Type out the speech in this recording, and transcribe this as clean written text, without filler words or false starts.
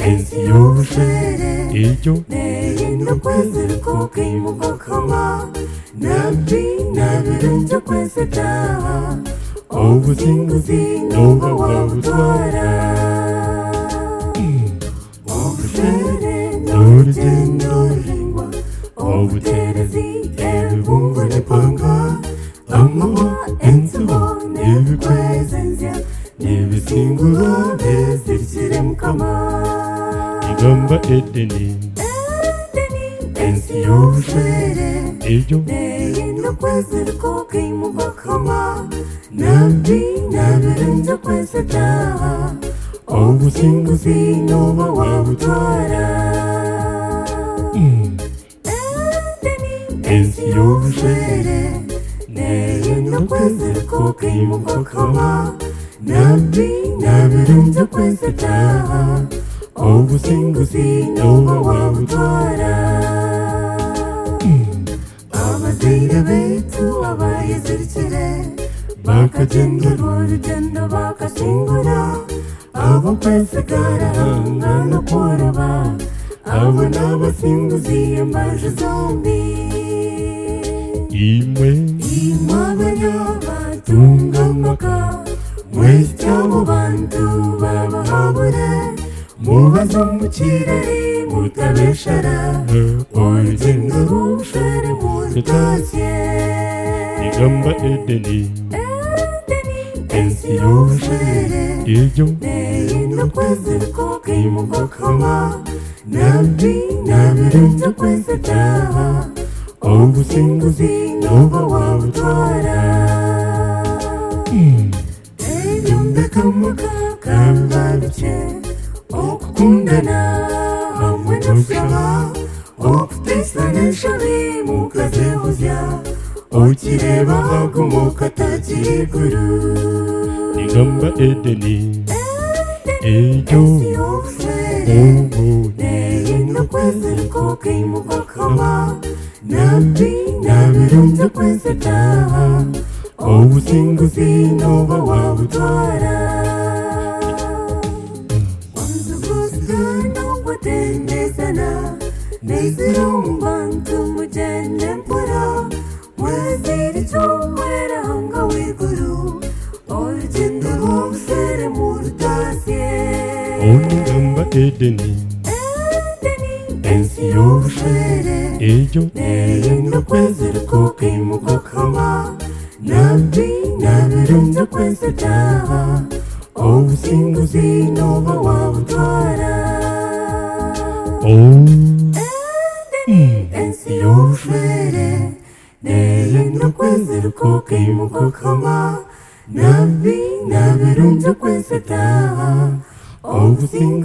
ensi y'ubushere iryo ukwezi kukwimuka kama nabi nabirunja kwese taha ubuzinguzi nuba wabutwara ubushere n'urugendo ruhingwa ubuterezi ebibungo n'ipanga amawa ensibo n'ibikwezenzya n'ibisinguro bezirikire mukama igamba edeni ensi y'ubushere iryo ukwezi kukwimuka kama nabi nabirunja kwese taha ubuzinguzi nuba wabutwara ensi y'ubushere ukwezi kukwimuka kama nabi nabirunja kwese taha ubuzinguzi nuba wabutwara abazira betu abayizirikire bakagenda urugendo bakasingura abo kwese karahanga no kuroba abo n'abasinguzi ambaje zombi imwe abanyabatunga amaka mwese cyangwa bantu babahabure mubazo mu kirere mutabeshara urugendo rw'ubushere murutashye igamba edeni ensi y'ubushere iryo ukwezi kukwimuka kama nabi nabirunja kwese taha ubuzinguzi nuba wabutwara ebyumbekamaka kambabice okukundana hamwe n'okushaba okutesanisha mukazehuzya ukireba hagomoka atakiguru igamba edeni iryo ukwezi kukwimuka kama nabi nabirunja kwese taha ubuzinguzi nuba wabutwara wanzuguzwa n'ugutendezana nezira mu bantu mugende mpora mwezira icyumwera hanga w'iguru urugendo rw'ubushere murutashye igamba edeni ensi y'ubushere iryo ukwezi kukwimuka kama nabi nabirunja kwese taha ubuzinguzi nuba wabutwara ensi y'ubushere ukwezi kukwimuka kama nabi nabirunja kwese taha ubuzinguzi